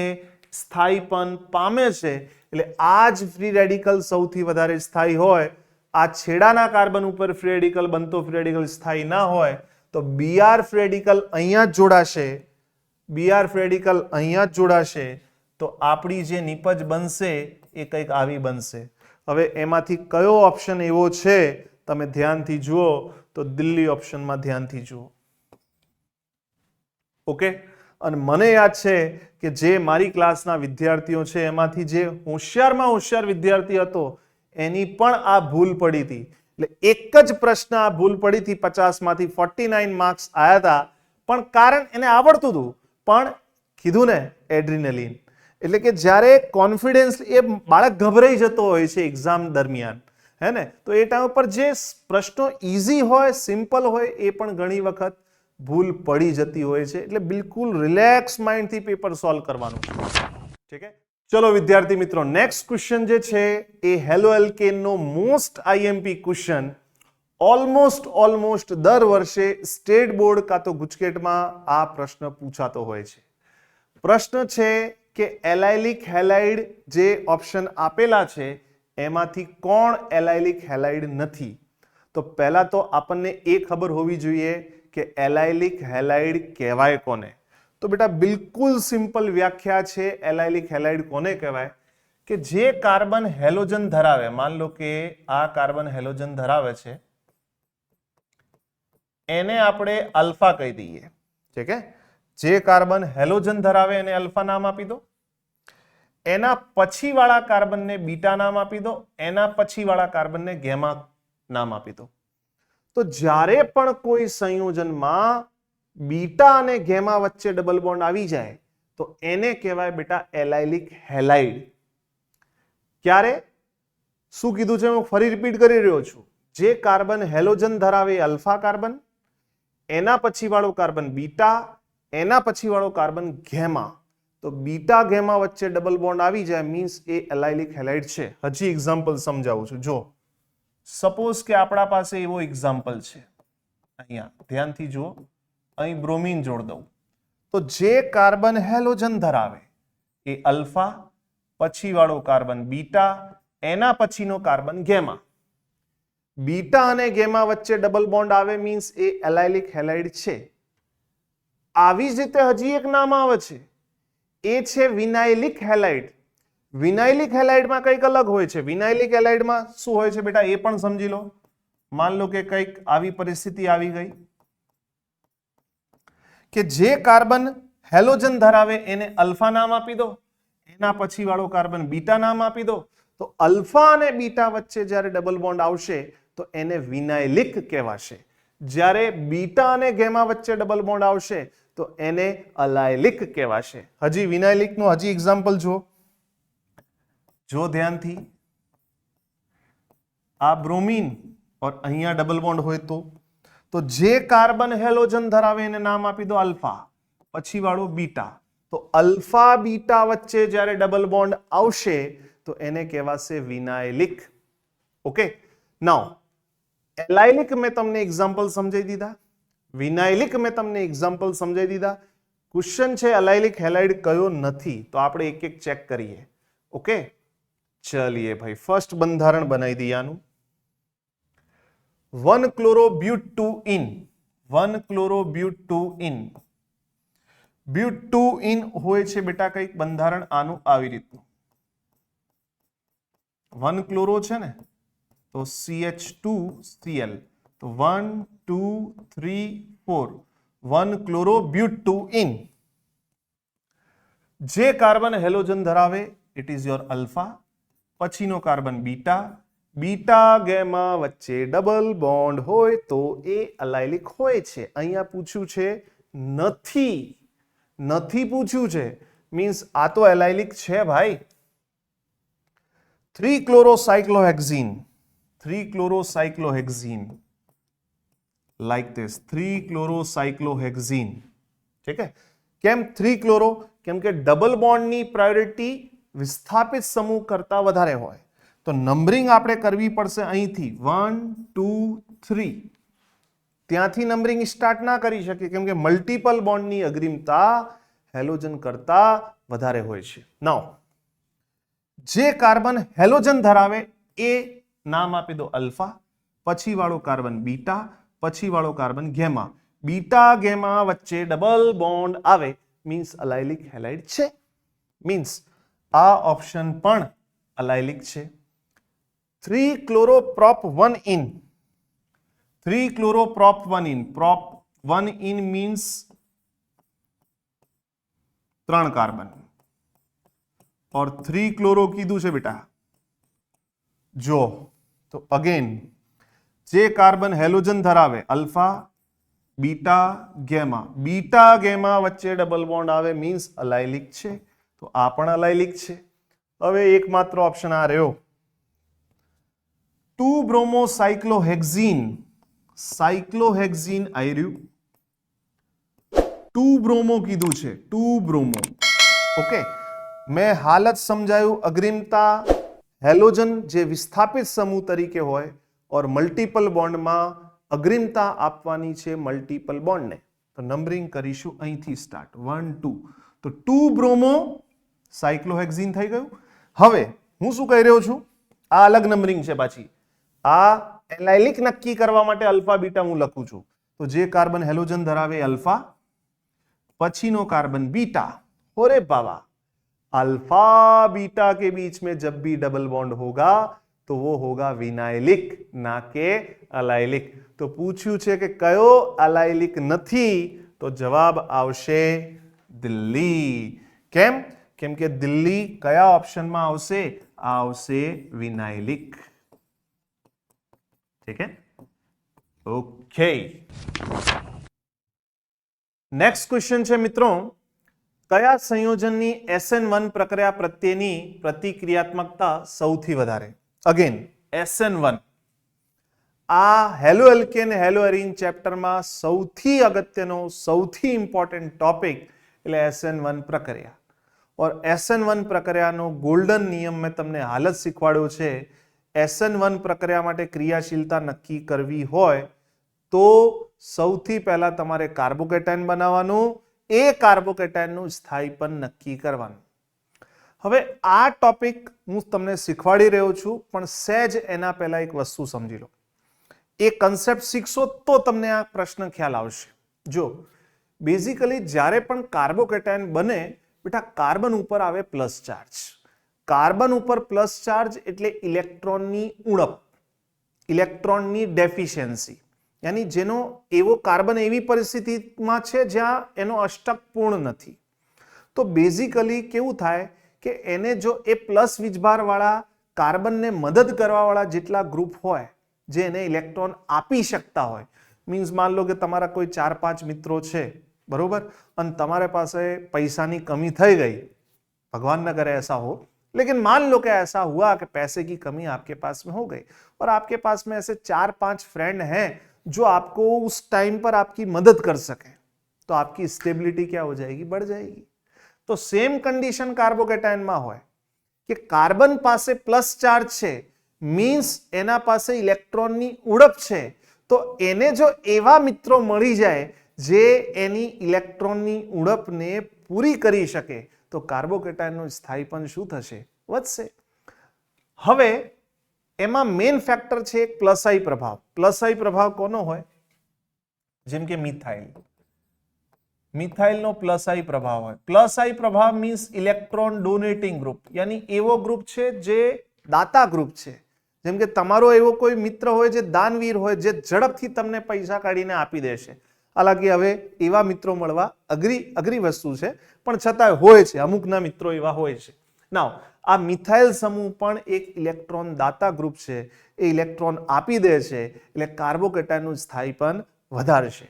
સ્થાયીપન પામે છે, એટલે આ જ ફ્રી રેડિકલ સૌથી વધારે સ્થાયી હોય. આ છેડાના કાર્બન ઉપર ફ્રી રેડિકલ બનતો ફ્રી રેડિકલ સ્થાયી ના હોય તો Br ફ્રી રેડિકલ અહીંયા જ જોડાશે, Br ફ્રી રેડિકલ અહીંયા જ જોડાશે, તો આપણી જે નિપજ બનશે એ કંઈક આવી બનશે. હવે એમાંથી કયો ઓપ્શન એવો છે તમે ધ્યાનથી જુઓ તો દિલ્હી ઓપ્શનમાં ધ્યાનથી જુઓ. ઓકે, અને મને યાદ છે કે જે મારી ક્લાસના વિદ્યાર્થીઓ છે એમાંથી જે હોશિયારમાં હોશિયાર વિદ્યાર્થી હતો એની પણ આ ભૂલ પડી હતી. એટલે એક જ પ્રશ્ન આ ભૂલ પડી હતી, 50 માંથી 49 માર્ક્સ આવ્યા હતા, પણ કારણ એને આવડતું હતું, પણ કીધું ને એડ્રિનલિન, એટલે કે જ્યારે કોન્ફિડન્સ એ બાળક ગભરાઈ જતો હોય છે એક્ઝામ દરમિયાન, હે ને, તો એ ટાઈમ પર જે પ્રશ્નો ઇઝી હોય, સિમ્પલ હોય, એ પણ ઘણી વખત ભૂલ પડી જતી હોય છે. એટલે બિલકુલ રિલેક્સ માઇન્ડથી પેપર સોલ્વ કરવાનું. ઠીક છે, ચલો વિદ્યાર્થી મિત્રો, નેક્સ્ટ ક્વેશ્ચન જે છે એ હેલો એલ્કેનનો મોસ્ટ આઈએમપી ક્વેશ્ચન, ઓલમોસ્ટ દર વર્ષે સ્ટેટ બોર્ડ કાં તો ગુજકેટમાં આ પ્રશ્ન પૂછાતો હોય છે. પ્રશ્ન છે કે એલાઇલિક હેલાઇડ જે ઓપ્શન આપેલા છે એમાંથી કોણ એલાઇલિક હેલાઇડ નથી? તો પહેલા તો આપણને એ ખબર હોવી જોઈએ કે એલાઇલિક હેલાઇડ કહેવાય કોને. તો બેટા બિલકુલ સિમ્પલ વ્યાખ્યા છે એલાઇલિક હેલાઇડ કોને કહેવાય કે જે કાર્બન હેલોજન ધરાવે, માન લો કે આ કાર્બન હેલોજન ધરાવે છે, એને આપણે અલ્ફા કહી દઈએ. ઠીક છે, જે કાર્બન હેલોજન ધરાવે એને અલ્ફા નામ આપી દો, એના પછી વાળા કાર્બનને બીટા નામ આપી દો, એના પછી વાળા કાર્બનને ગેમા નામ આપી દો. તો જ્યારે પણ કોઈ સંયોજનમાં બીટા અને ગેમા વચ્ચે ડબલ બોન્ડ આવી જાય તો એને કહેવાય બેટા એલાઇલિક હેલાઇડ. ક્યારે? શું કીધું છે હું ફરી રિપીટ કરી રહ્યો છું. જે કાર્બન હેલોજન ધરાવે અલ્ફા કાર્બન, એના પછી વાળો કાર્બન બીટા, એના પછી વાળો કાર્બન ગેમા, તો બીટા ગેમા વચ્ચે ડબલ બોન્ડ આવી જાય મીન્સ એ એલાઇલિક હેલાઇડ છે. હજી એક્ઝામ્પલ સમજાવું છું. જો સપોઝ કે આપણા પાસે એવો એક્ઝામ્પલ છે, અહીંયા ધ્યાનથી જુઓ, અહીં બ્રોમિન જોડ દઉં, તો જે કાર્બન હેલોજન ધરાવે એ અલ્ફા, પછી વાળો કાર્બન બીટા, એના પછીનો કાર્બન ગેમા. બીટા અને ગેમા વચ્ચે ડબલ બોન્ડ આવે મીન્સ એ એલાઇલિક હેલાઇડ છે. આવી જ રીતે હજી એક નામ આવે છે, એ છે વિનાઇલિક હેલાઇડ. વિનાઇલિક હેલાઇડમાં કંઈક અલગ હોય છે. વિનાઇલિક હેલાઇડમાં શું હોય છે બેટા એ પણ સમજી લો. માન લો કે કંઈક આવી પરિસ્થિતિ આવી ગઈ કે જે કાર્બન હેલોજન ધરાવે એને અલ્ફા નામ આપી દો, એના પછી વાળો કાર્બન બીટા નામ આપી દો, તો અલ્ફા અને બીટા વચ્ચે જ્યારે ડબલ બોન્ડ આવશે તો એને વિનાઇલિક કહેવાશે. જ્યારે બીટા અને ગેમા વચ્ચે ડબલ બોન્ડ આવશે તો એને અલાઇલિક કહેવાશે. હજી વિનાઇલિકનું હજી એક્ઝામ્પલ જુઓ, જો ધ્યાનથી, આ બ્રોમિન और અહીંયા ડબલ બોન્ડ હોય તો જે કાર્બન હેલોજન ધરાવે એને નામ આપી દો અલ્ફા, પછી વાળો બીટા, તો અલ્ફા બીટા વચ્ચે જ્યારે ડબલ બોન્ડ આવશે તો એને કહેવાશે વિનાઇલિક. ઓકે, નાઉ એલાઇલિક મેં તમને એક્ઝામ્પલ સમજાવી દીધા, વિનાઇલિક મેં તમને એક્ઝામ્પલ સમજાવી દીધા. ક્વેશ્ચન છે એલાઇલિક હેલાઇડ કયો નથી, તો આપણે એક એક ચેક કરીએ. ઓકે, ચલિए ભાઈ, ફર્સ્ટ બંધારણ બનાવી દઈએ આનું. 1-chloro-but-2-ene, 1-chloro-but-2-ene. but-2-ene હોય છે બેટા કંઈક બંધારણ આનું આવી રીતનું. 1-chloro છે ને તો CH2Cl, તો 1 2 3 4, 1-chloro-but-2-ene. જે કાર્બન હેલોજન ધરાવે ઇટ ઇઝ યોર અલ્ફા, પછીનો કાર્બન બીટા, બીટા ગેમા વચ્ચે ડબલ બોન્ડ હોય તો એ અલાઇલિક હોય છે. અહીંયા પૂછ્યું છે નથી, નથી પૂછ્યું છે મીન્સ આ તો એલાઇલિક છે ભાઈ. 3-chlorocyclohexene, 3-chlorocyclohexene like this 3-chlorocyclohexene. ठीक है, કેમ 3-ક્લોરો? કેમ કે ડબલ બોન્ડની પ્રાયોરિટી વિસ્થાપિત સમૂહ કરતા વધારે હોય, તો નંબરિંગ આપણે કરવી પડશે અહીંથી 1 2 3. ત્યાંથી નંબરિંગ સ્ટાર્ટ ના કરી શકીએ કેમ કે મલ્ટિપલ બોન્ડની અગ્રીમતા હેલોજન કરતા વધારે હોય છે. નાઉ જે કાર્બન હેલોજન ધરાવે એ નામ આપી દો અલ્ફા, પછી વાળો કાર્બન બીટા, પછી વાળો કાર્બન ગેમા. બીટા ગેમા વચ્ચે ડબલ બોન્ડ આવે મીન્સ અલાયલિક હેલાઇડ છે. મીન્સ આ ઓપ્શન પણ અલાયલિક છે. 3-chloroprop-1-in. 3-chloroprop-1-in. prop 1-in means 3 carbon और 3-ક્લોરો કીધું છે બેટા. જો તો અગેન જે કાર્બન હેલોજન ધરાવે alpha beta gamma, beta gamma વચ્ચે ડબલ બોન્ડ આવે મીન્સ અલાયલિક છે, તો આ પણ અલાયલિક છે. હવે એકમાત્ર ઓપ્શન આ રહ્યો 2-bromocyclohexene. સાયક્લોહેક્ઝીન આવી રહ્યું, 2-bromo કીધું છે, 2-bromo. ઓકે, મેં હાલ જ સમજાયું અગ્રીમતા હેલોજન જે વિસ્થાપિત સમૂહ તરીકે હોય और મલ્ટિપલ બોન્ડમાં અગ્રીમતા આપવાની છે મલ્ટિપલ બોન્ડને. તો નંબરિંગ કરીશું અહીંથી સ્ટાર્ટ 1 2. તો 2-bromo સાયક્લોહેક્ઝીન થઈ ગયું. હવે હું શું કહી રહ્યો છું, આ અલગ નંબરિંગ છે પાછી. આ એલાયલિક નક્કી કરવા માટે અલ્ફા બીટા હું લખું છું. તો જે કાર્બન હેલોજન ધરાવે અલ્ફા, पछीनो कार्बन बीटा. अरे बाबा, अल्फा बीटा के बीच में जब भी डबल बॉन्ड होगा तो वो होगा विनाइलिक, ना के अलायलिक. तो पूछ्યું છે કે કયો અલાયલિક નથી, તો જવાબ આવશે દિલ્હી. કેમ? કેમ કે દિલ્હી કયા ઓપ્શનમાં આવશે? આવશે વિનાઇલિક. ઠીક હે? ઓકે. નેક્સ્ટ ક્વેશ્ચન છે મિત્રો, કયા સંયોજનની SN1 પ્રક્રિયા પ્રત્યેની પ્રતિક્રિયાત્મકતા સૌથી વધારે? અગેન SN1 આ હેલો એલ્કેન હેલો એરીન ચેપ્ટરમાં સૌથી અગત્યનો સૌથી ઇમ્પોર્ટન્ટ ટોપિક એટલે SN1 પ્રક્રિયા. और SN1 પ્રક્રિયાનો ગોલ્ડન નિયમ મેં તમને હાલ જ શીખવાડ્યો છે. SN1 પ્રક્રિયા માટે ક્રિયાશીલતા નક્કી કરવી હોય તો સૌથી પહેલા તમારે કાર્બોકેટાયન બનાવવાનું, એ કાર્બોકેટાયનનું સ્થાયીપન નક્કી કરવાનું. હવે આ ટોપિક હું તમને શીખવાડી રહ્યો છું, પણ સહેજ એના પહેલા એક વસ્તુ સમજી લો. એ કન્સેપ્ટ શીખશો તો તમને આ પ્રશ્ન ખ્યાલ આવશે. જો બેઝિકલી જ્યારે પણ કાર્બોકેટાયન બને બેટા, કાર્બન ઉપર આવે પ્લસ ચાર્જ. કાર્બન ઉપર પ્લસ ચાર્જ એટલે ઇલેક્ટ્રોનની ઉણપ, ઇલેક્ટ્રોનની ડેફિશિયન્સી, યાની જેનો એવો કાર્બન એવી પરિસ્થિતિમાં છે જ્યાં એનો અષ્ટક પૂર્ણ નથી. તો બેઝિકલી કેવું થાય કે એને જો એ પ્લસ વીજભારવાળા કાર્બનને મદદ કરવાવાળા જેટલા ગ્રુપ હોય જે એને ઇલેક્ટ્રોન આપી શકતા હોય, મીન્સ માન લો કે તમારા કોઈ 4-5 મિત્રો છે, बरोबर, और तुम्हारे पास पैसा की कमी थई गई, भगवान न करे ऐसा हो, लेकिन मान लो कि ऐसा हुआ कि पैसे की कमी आपके पास में हो गई और आपके पास में ऐसे 4-5 फ्रेंड हैं जो आपको उस टाइम पर आपकी मदद कर सके, तो आपकी स्टेबिलिटी क्या हो जाएगी? बढ़ जाएगी. तो सेम कंडीशन कार्बोकेटायन में होय कि कार्बन पासे प्लस चार्ज छे, मीन्स एना पासे इलेक्ट्रॉन नी उड़प छे, तो एने जो एवा मित्रों मळी जाए जे एनी इलेक्ट्रॉननी उड़पने पूरी करी शके, तो कार्बोकेटायनનું સ્થાયીપન શું થશે? વધશે. હવે એમાં મેઇન ફેક્ટર છે એક પ્લસ આઈ પ્રભાવ. પ્લસ આઈ પ્રભાવ કોનો હોય? જેમ કે મિથાઇલ, મિથાઇલનો પ્લસ આઈ પ્રભાવ હોય. પ્લસ આઈ પ્રભાવ મીન્સ ઇલેક્ટ્રોન ડોનેટિંગ ગ્રુપ, યાની એવો ગ્રુપ છે જે દાતા ગ્રુપ છે. જેમ કે તમારો એવો કોઈ મિત્ર હોય જે દાનવીર હોય, જે ઝડપથી તમને પૈસા કાઢીને આપી દેશે. हालांकि હવે એવા મિત્રો મળવા અઘરી વસ્તુ છે, પણ છતાંય હોય છે, અમુકના મિત્રો એવા હોય છે. નાઉ આ મિથાઇલ સમૂહ પણ એક ઇલેક્ટ્રોન દાતા ગ્રુપ છે, એ ઇલેક્ટ્રોન આપી દે છે, એટલે કાર્બોકેટાયનનું સ્થાયીપન વધારશે.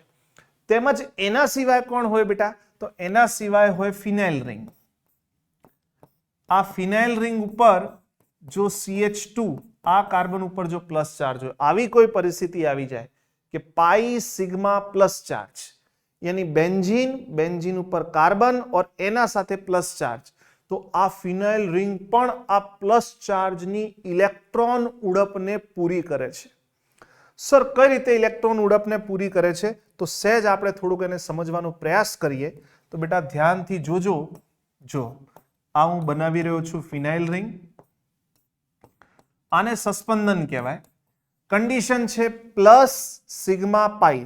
તેમજ એના સિવાય કોણ હોય બેટા? તો એના સિવાય હોય ફિનાઇલ રિંગ. આ ફિનાઇલ રિંગ ઉપર જો CH2 આ કાર્બન ઉપર જો પ્લસ ચાર્જ હોય, આવી કોઈ પરિસ્થિતિ આવી જાય કે પાઈ સિગ્મા પ્લસ ચાર્જ, यानी बेंजीन, बेंजीन ऊपर कार्बन और एना साथे प्लस चार्ज, तो आ फिनाइल रिंग पण आ प्लस चार्ज नी इलेक्ट्रॉन उड़प ने पूरी करे छे। सर कई रीते इलेक्ट्रॉन उड़प ने पूरी करे छे, तो सहज आपणे थोड़ुंक एने समजवानो प्रयास करिए। तो बेटा ध्यानथी जोजो, जो आ हूं बनावी रह्यो छुं फिनाइल रिंग, आने सस्पेंदन कहेवाय। कंडीशन छे प्लस सिग्मा पाई।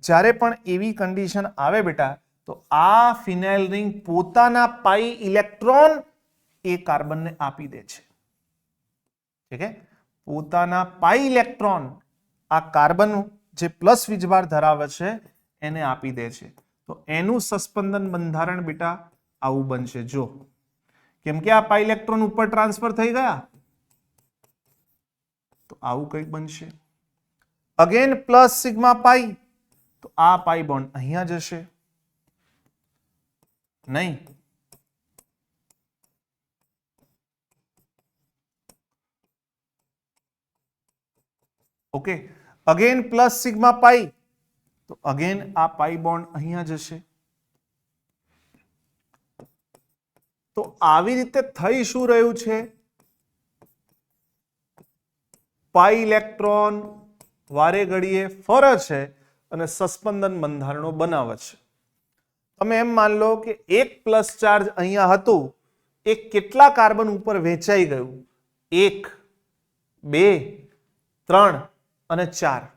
જ્યારે પણ એવી કન્ડિશન આવે બેટા તો આ ફિનાઇલ રિંગ પોતાના પાઈ ઇલેક્ટ્રોન એ કાર્બનને આપી દે છે, ઠીક છે, પોતાના પાઈ ઇલેક્ટ્રોન આ કાર્બન જે પ્લસ વીજભાર ધરાવે છે એને આપી દે છે। તો એનું સસ્પેન્દન બંધારણ બેટા આવું બનશે। જો કેમ કે આ પાઈ ઇલેક્ટ્રોન ઉપર ટ્રાન્સફર થઈ ગયા તો આવું કંઈક બનશે। અગેન પ્લસ સિગ્મા પાઈ, तो आ पाई बॉन्ड अहिया जशे नहीं, okay, again plus sigma pi, तो अगेन आ पाई बॉन्ड अहिया जशे। तो आवी रीते थई शुं रह्युं छे, पाई इलेक्ट्रॉन वारे घड़ीए फरे छे અને સસ્પેન્દન બંધારણો બનાવે છે। તમે એમ માન લો કે એક પ્લસ ચાર્જ અહીંયા હતું, એ કેટલા કાર્બન ઉપર વહેંચાઈ ગયું, 1, 2, 3 અને 4,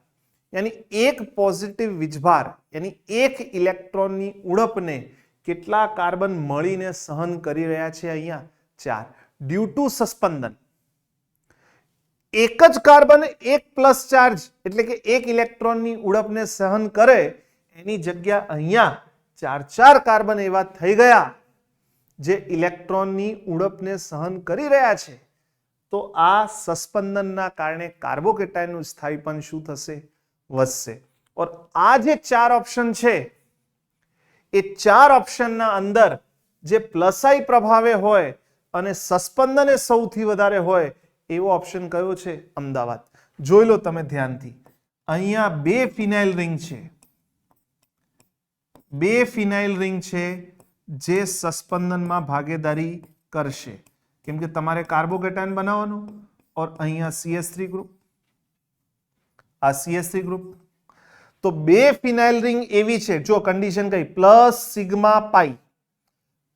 यानी एक पॉजिटिव वीजभार यानी एक इलेक्ट्रॉननी उड़पने કેટલા કાર્બન મળીને સહન કરી રહ્યા છે અહીંયા 4 ડ્યુ ટુ સસ્પેન્દન। एक ज कार्बन एक प्लस चार्ज એટલે કે એક ઇલેક્ટ્રોનની ઉડપને સહન કરે એની જગ્યા અહીંયા 4 કાર્બન એવા થઈ ગયા જે ઇલેક્ટ્રોનની ઉડપને સહન કરી રહ્યા છે। તો આ સસ્પેન્દનના કારણે કાર્બોકેટાયનનું સ્થાયીપન શું થશે, વધશે। और આ જે 4 ઓપ્શન છે એ 4 ઓપ્શનના અંદર જે પ્લસાઈ પ્રભાવે હોય અને સસ્પેન્દન એ સૌથી વધારે હોય એવો ઓપ્શન કયો છે, અમદાવાદ। જોઈ લો તમે ધ્યાનથી, અહીંયા બે ફિનાઇલ રિંગ છે, બે ફિનાઇલ રિંગ છે જે સસ્પેન્દનમાં ભાગીદારી કરશે, કેમ કે તમારે કાર્બોકેટાયન બનાવવાનું और અહીંયા CH3 ગ્રુપ, આ CH3 ગ્રુપ। તો બે ફિનાઇલ રિંગ એવી છે, જો કન્ડિશન કઈ પ્લસ સિગ્મા પાઈ,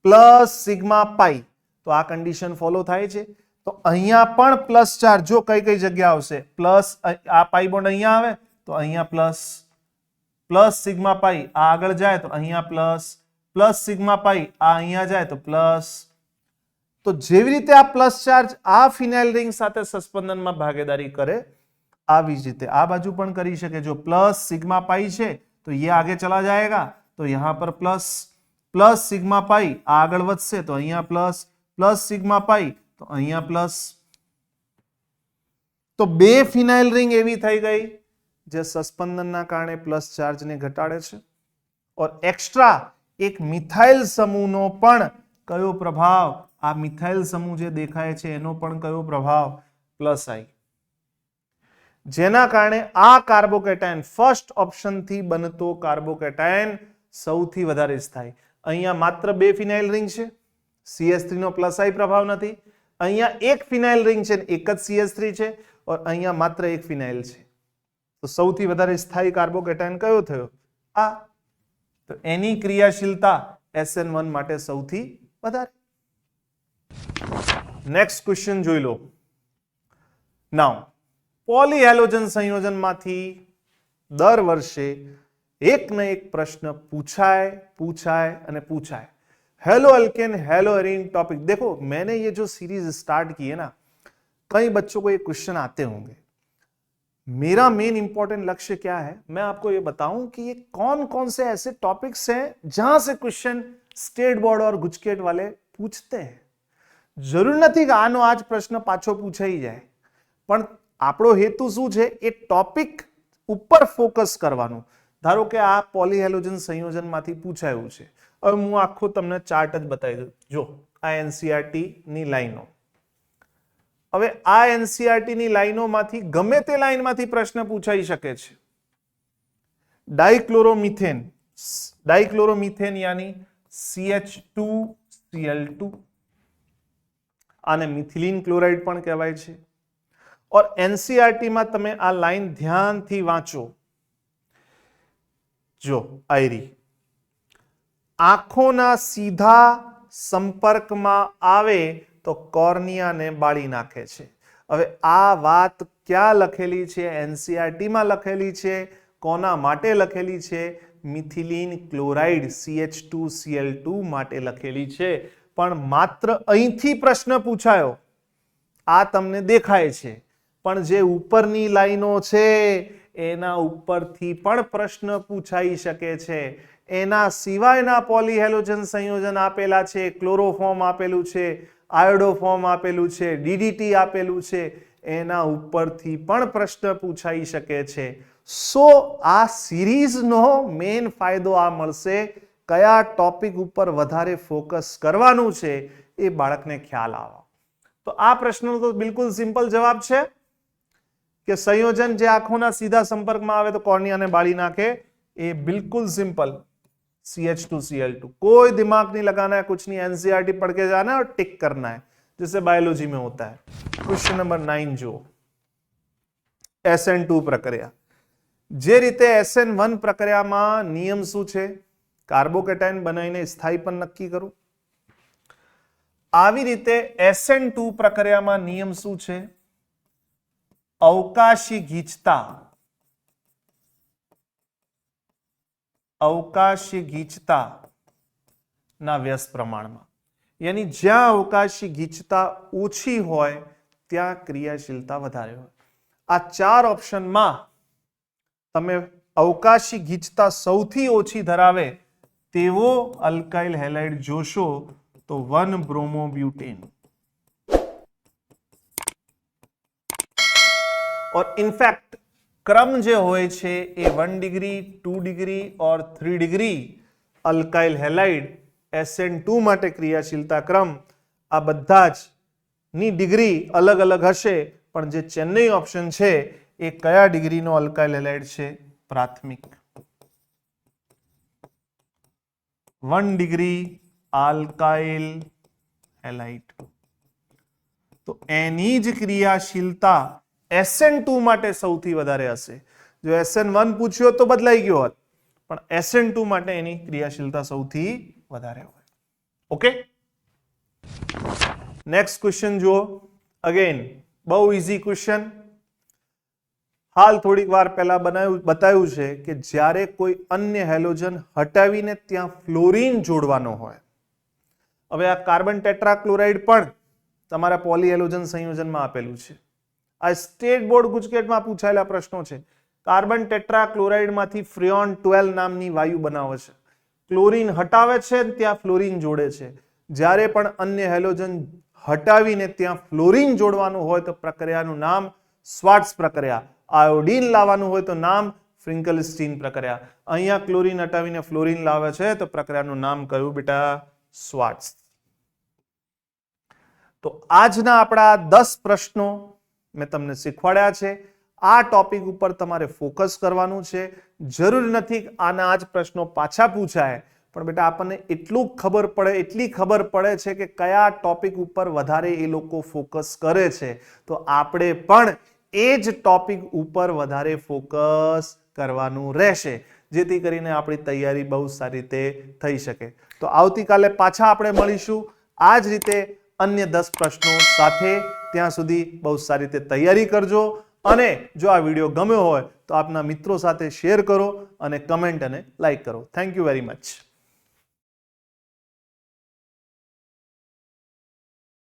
પ્લસ સિગ્મા પાઈ, તો આ કન્ડિશન ફોલો થાય છે। तो अहिया पण प्लस चार्ज, जो कई कई जगह आवशे प्लस, आ पाई बॉन्ड अहिया आवे तो अहिया प्लस, प्लस सिग्मा पाई आ आगळ जाए तो अहिया प्लस, प्लस सिग्मा पाई आ अहिया जाए तो प्लस। तो जेवी रीते आ प्लस चार्ज आ फिनाइल रिंग साथे सस्पेंदन में भागीदारी करे, आवी ज रीते आ बाजू पण करी शके। जो प्लस सिग्मा पाई छे तो ये आगे चला जाएगा, तो यहां पर प्लस, प्लस सिग्मा पाई आ आगळ वधशे तो अहिया प्लस, प्लस सिग्मा पाई तो अहिया प्लस। तो बे फिनाइल रिंग एवी थई गई जे सस्पेंदनना कारणे प्लस चार्ज ने घटाडे छे। और एक्स्ट्रा एक मिथाइल समूहनो पण कयो प्रभाव, आ मिथाइल समूह जे देखाय छे एनो पण कयो प्रभाव, प्लस आई, जेना कारणे आ कार्बोकेटायन फर्स्ट ऑप्शन थी बनतो कार्बोकेटायन सौथी वधारे स्थायी। अहिया मात्र बे फिनाइल रिंग छे, CH3 नो प्लस आई प्रभाव नथी। अहिया एक फिनाइल रिंग छे, एक ज CH3 छे और अहिया मात्र एक फिनाइल छे, तो सौथी वधारे स्थायी कार्बोकेटायन कयो थयो, आ। तो एनी क्रियाशीलता SN1 माटे सौथी वधारे। नेक्स्ट क्वेश्चन जोई लो। नाउ पॉलीहेलोजन संयोजन मांथी दर वर्षे एक न एक प्रश्न पूछाय पूछाय अने पूछाय। Haloalkane, haloarene topic. देखो मैंने ये जो सीरीज स्टार्ट की है ना, कई बच्चों को ये क्वेश्चन आते होंगे। मेरा मेन इंपॉर्टेंट लक्ष्य क्या है, मैं आपको ये बताऊं कि ये कौन कौन से ऐसे टॉपिक्स हैं जहां से क्वेश्चन स्टेट बोर्ड और गुजकेट वाले पूछते हैं। जरूर नहीं कि आनो आज प्रश्न पाछो पूछाई जाए, पण आपणो हेतु शुं छे, ए टॉपिक ऊपर फोकस करवानुं। धारो के आ पॉलीहेलोजन संयोजन मांथी पूछायुं छे, હવે હું આખો તમને ચાર્ટ જ બતાવી દઉં। જો આ NCERT ની લાઈનો, હવે આ NCERT ની લાઈનોમાંથી ગમે તે લાઈનમાંથી પ્રશ્ન પૂછાઈ શકે છે। डाइक्लोरोमीथेन यानी CH2Cl2 आने मिथिलीन क्लोराइड पण कहेवाय छे। और एनसीईआरटी में तमे आ लाइन ध्यान थी वांचो, जो आयरी आंखोना सीधा संपर्क में आवे तो कॉर्निया ने बाળી नाखे छे। हवे आ वात क्या लखेली छे? एनसीईआरटी में लखेली छे। कोना माटे लखेली छे? मिथिलीन क्लोराइड CH2Cl2 माटे लखेली छे। पण मात्र અહીંથી प्रश्न पूछायो, आ तमने देखाय छे, पण जे उपरनी लाइनो छे एना उपरथी पण प्रश्न पूछाई शके छे। एना सिवायना पॉलीहेलोजन संयोजन आपेला छे, क्लोरोफॉर्म आपेलू छे, आयोडोफॉर्म आपेलू छे, डीडीटी आपेलू छे, एना उपरथी पण प्रश्न पूछाई शके छे। सो आ सीरीज नो मेन फायदो आ मळशे, कया टॉपिक उपर वधारे फोकस करवानुं छे ए बाळकने ख्याल आवे। तो आ प्रश्ननो तो बिल्कुल सिंपल जवाब छे कि संयोजन जे आंखोना सीधा संपर्क में आवे तो कॉर्नियाने बाળી नाखे, ए बिल्कुल सिंपल CH2Cl2। कोई दिमाग नहीं लगाना है, कुछ नहीं, एनसीईआरटी पढ़ के जाना है और टिक करना है, जैसे बायोलॉजी में होता है। क्वेश्चन नंबर 9 जो SN2 प्रक्रिया, जे रीते SN1 प्रक्रिया में नियम शू छे? कार्बोकेटाइन बनाईने स्थायीपन नक्की करो। आवी रीते SN2 प्रक्रिया में नियम शू छे? अवकाशी गीचता ना व्यस्त प्रमाण में, यानी ज्यां अवकाशी गीचता ओछी होय त्यां क्रियाशीलता वधारे होय। आ 4 ऑप्शन में तमे अवकाशी गीचता सौथी ओछी धरावे तेवो अल्काइल हेलाइड जोशो तो 1-ब्रोमोब्यूटेन। और इनफैक्ट क्रम जे होय छे ए 1 डिग्री, 2 डिग्री और 3 डिग्री अल्काइल हेलाइड SN2 माटे क्रियाशीलता क्रम आ बधा ज नी डिग्री अलग अलग हशे, पण जे चेन्नई ऑप्शन छे ए कया डिग्री नो अल्काइल हेलाइड छे? प्राथमिक 1 डिग्री अल्काइल हेलाइड। तो एनी ज क्रियाशीलता SN2 माटे सौथी वधारे हशे। जो SN1 पूछ्यो तो बदलाई गयो होत, पण SN2 माटे एनी क्रियाशीलता सौथी वधारे होय। ओके, नेक्स्ट क्वेश्चन जो अगेन बहु इजी क्वेश्चन। हाल थोड़ी वार पहला बताव्युं छे कि ज्यारे कोई अन्य हेलोजन हटावीने त्यां फ्लोरीन जोड़वानो होय। हवे आ कार्बन टेट्राक्लोराइड पण तमारा पॉलीहेलोजन संयोजन में आपेलू छे। आ स्टेट बोर्ड गुजकेट में पूछायेला प्रश्नों छे। कार्बन टेट्राक्लोराइड मांथी फ्रियोन 12 नामनी वायु बनावे छे। क्लोरीन हटावे छे त्यां फ्लोरीन जोड़े छे। ज्यारे पण अन्य हेलोजन हटावीने त्यां फ्लोरीन जोड़वानुं होय तो प्रक्रियानुं नाम स्वार्ट्स प्रक्रिया। आयोडीन लाववानुं होय तो नाम फ्रिंकलस्टीन प्रक्रिया। अहींया क्लोरीन हटावीने फ्लोरीन लावे छे तो प्रक्रियानुं नाम कयुं बेटा? स्वार्ट्स। तो आजना आपड़ा 10 प्रश्नों मैं तमने शीखवाड्या छे। आ टॉपिक उपर तमारे फोकस करवानुं छे। जरूर नथी आना आज प्रश्नों पाछा पूछाय, पण बेटा आपने एटलुं खबर पड़े, एटली खबर पड़े छे कि कया टॉपिक उपर वधारे ए लोको फोकस करे छे, तो आपणे पण ए ज टॉपिक उपर वधारे फोकस करवानुं रहेशे, जेथी करीने आपणी तैयारी बहु सारी रीते थई शके। तो आवतीकाले पाछा आपणे मळीशुं आ ज रीते अन्य 10 प्रश्नों साथे। ત્યાં સુધી બહુ સારી રીતે તૈયારી કરજો, અને જો આ વિડીયો ગમ્યો હોય તો આપના મિત્રો સાથે શેર કરો અને કમેન્ટ અને લાઈક કરો. Thank you very much.